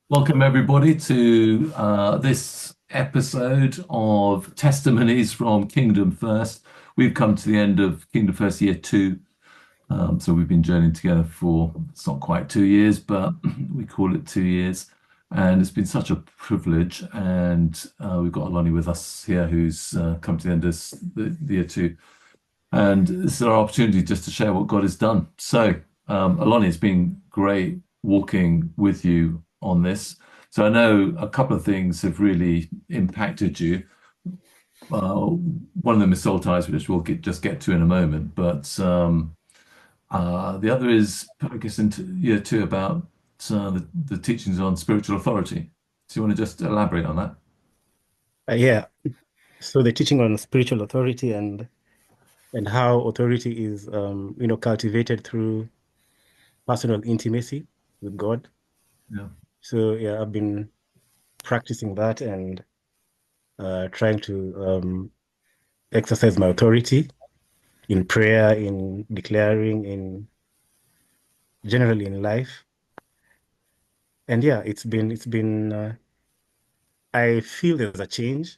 Welcome, everybody, to this episode of Testimonies from Kingdom First. We've come to the end of Kingdom First Year 2. So we've been journeying together for, it's not quite 2 years, but we call it 2 years. And it's been such a privilege. And we've got Olonyi with us here who's come to the end of the year 2. And this is our opportunity just to share what God has done. So, Olonyi, it's been great walking with you on this. So I know a couple of things have really impacted you. One of them is soul ties, which we'll just get to in a moment. But the other is, I guess, into year 2 about the teachings on spiritual authority. So you want to just elaborate on that? Yeah. So the teaching on spiritual authority and how authority is cultivated through personal intimacy with God. Yeah, So yeah, I've been practicing that and trying to exercise my authority in prayer, in declaring, in generally in life. And yeah, it's been I feel there's a change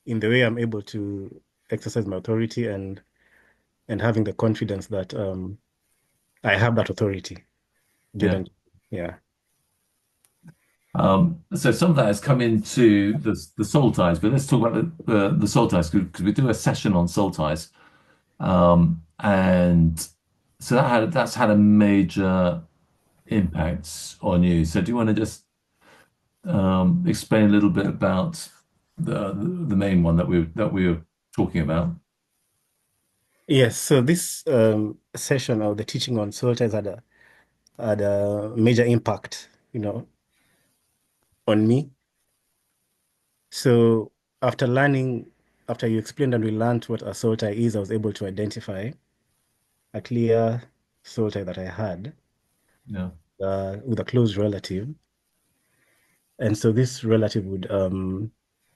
in the way I'm able to exercise my authority and having the confidence that I have that authority yeah. given. Yeah. So some of that has come into the soul ties, but let's talk about the soul ties because we do a session on soul ties. And so that's had a major impact on you. So do you want to just explain a little bit about the main one that we were talking about? Yes, so this session of the teaching on soul ties had a major impact, on me. So after learning, after you explained and we learned what a soul tie is, I was able to identify a clear soul tie that I had Yeah, with a close relative. And so this relative would,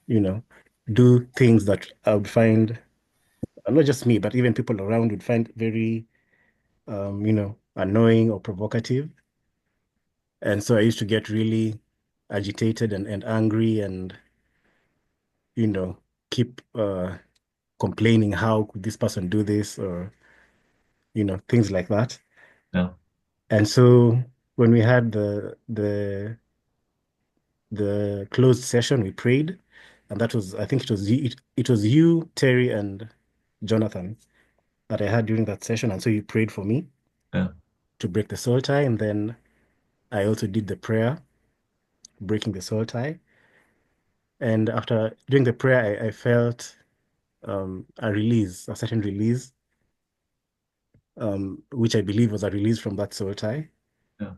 you know, do things that I would find, not just me, but even people around would find very, annoying or provocative. And so I used to get really agitated and angry and, you know, keep complaining, how could this person do this or, things like that. yeah, And so when we had the closed session, we prayed, and that was, I think it was you, Terry, and Jonathan that I had during that session. And so you prayed for me yeah, to break the soul tie, and then I also did the prayer, breaking the soul tie. And after doing the prayer, I felt a release, a certain release, which I believe was a release from that soul tie. yeah,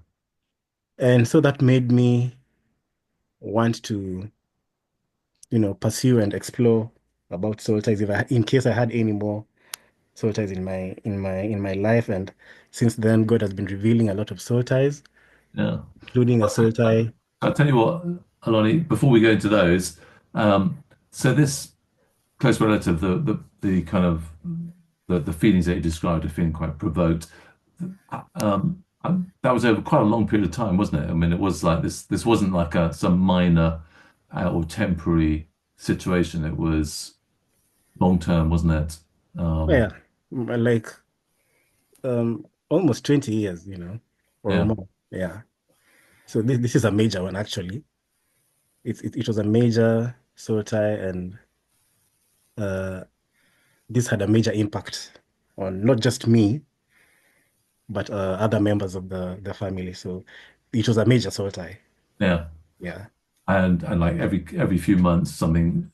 And so that made me want to, pursue and explore about soul ties in case I had any more soul ties in my life. And since then, God has been revealing a lot of soul ties, yeah. including a soul tie. I'll tell you what, Aloni, before we go into those, so this close relative, the kind of the feelings that you described of feeling quite provoked, that was over quite a long period of time, wasn't it? I mean, it was like this wasn't like some minor or temporary situation. It was long term, wasn't it? Yeah, like almost 20 years, or Yeah, more. Yeah. So this is a major one, actually. It was a major soul tie, and uh, this had a major impact on not just me, but other members of the family. So it was a major soul tie. yeah. Yeah. And like every few months, something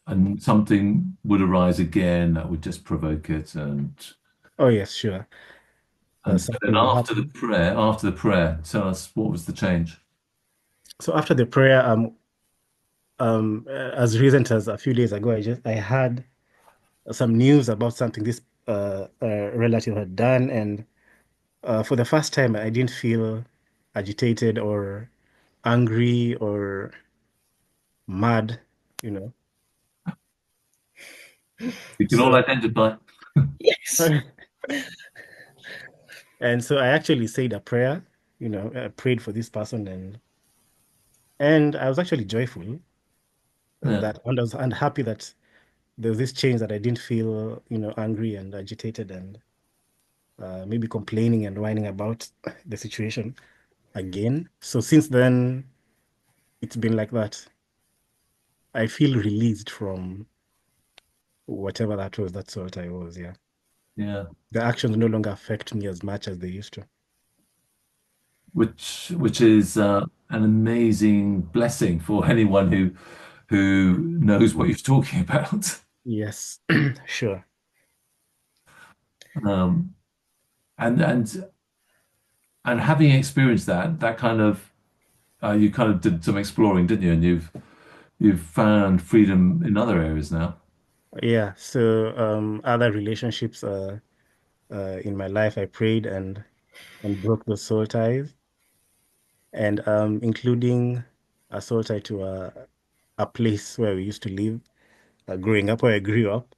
would arise again that would just provoke it, Oh, yes, sure. and then Something would happen. after the prayer, tell us what was the change? So after the prayer, as recent as a few days ago, I had some news about something this relative had done, and for the first time, I didn't feel agitated or angry or mad, you know. We can all So, identify. yes. And so I actually said a prayer, I prayed for this person, And I was actually joyful Yeah, that, and I was and happy that there was this change that I didn't feel, angry and agitated and maybe complaining and whining about the situation again. So since then, it's been like that. I feel released from whatever that was. That's what I was. Yeah. yeah. The actions no longer affect me as much as they used to. Which is an amazing blessing for anyone who knows what you're talking about. Yes, sure. Um, and having experienced that, that kind of you kind of did some exploring, didn't you? And you've found freedom in other areas now. Yeah. So other relationships in my life, I prayed and broke those soul ties, and including a soul tie to a place where we used to live, growing up, where I grew up,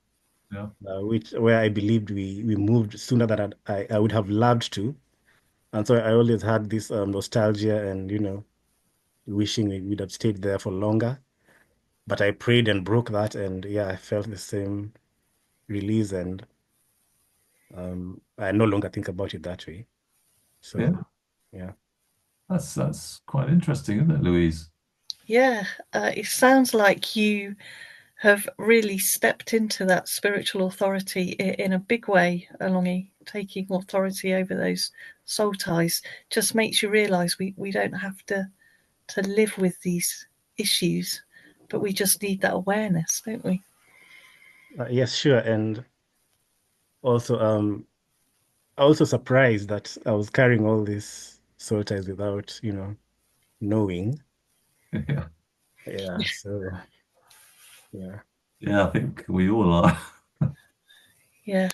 Yeah, which where I believed we moved sooner than I would have loved to, and so I always had this nostalgia and wishing we would have stayed there for longer. But I prayed and broke that, and yeah, I felt the same release, and I no longer think about it that way. So yeah. yeah. That's quite interesting, isn't it, Louise? Yeah, it sounds like you have really stepped into that spiritual authority in a big way, Olonyi. Taking authority over those soul ties just makes you realise we don't have to live with these issues, but we just need that awareness, don't we? Yes, sure. And also, also surprised that I was carrying all these soul ties without, knowing. Yeah, Yeah. So yeah. yeah. I think we all are. Yeah.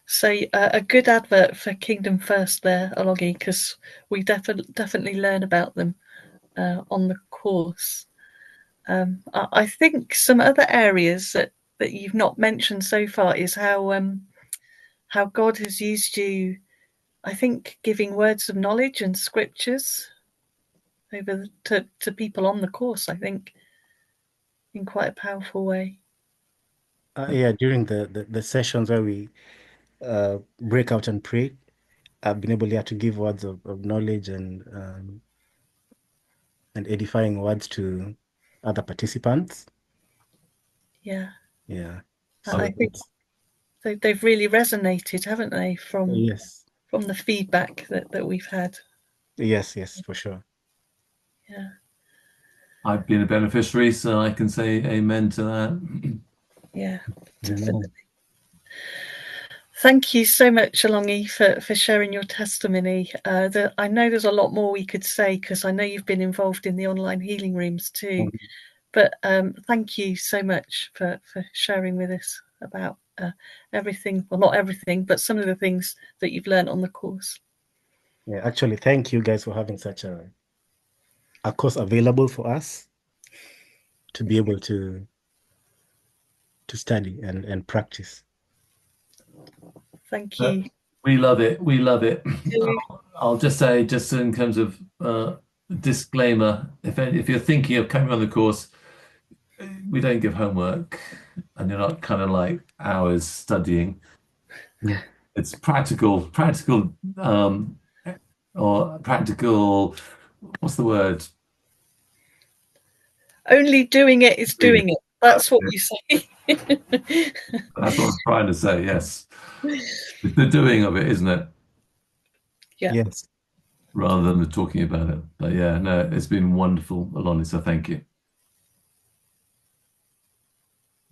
So a good advert for Kingdom First there, Olonyi, because we definitely learn about them on the course. I think some other areas that you've not mentioned so far is how God has used you. I think giving words of knowledge and scriptures over to people on the course. I think in quite a powerful way. Yeah. During the sessions where we break out and pray, I've been able, yeah, to give words of knowledge and edifying words to other participants. Yeah, Yeah. I, I So think it's they've really resonated, haven't they, yes, from the feedback that we've had. yes, yes, for sure. Yeah, I've been a beneficiary, so I can say amen to that. yeah, definitely. Amen. Thank you so much, Alongi, for sharing your testimony. I know there's a lot more we could say because I know you've been involved in the online healing rooms too. But thank you so much for sharing with us about everything. Well, not everything, but some of the things that you've learned on the course. Yeah, actually, thank you guys for having such a course available for us to be able to study and practice. Thank But you. we love it. We love it. Too. I'll just say, just in terms of disclaimer, if you're thinking of coming on the course, we don't give homework, and you're not kind of like hours studying. Yeah. It's or practical. What's the word? Only doing it is doing it. That's That's what it. you say. That's what I'm trying to say. Yes, it's the doing of it, isn't it? Yeah. Yes. Rather than the talking about it. But yeah, no, it's been wonderful, Aloni. So thank you.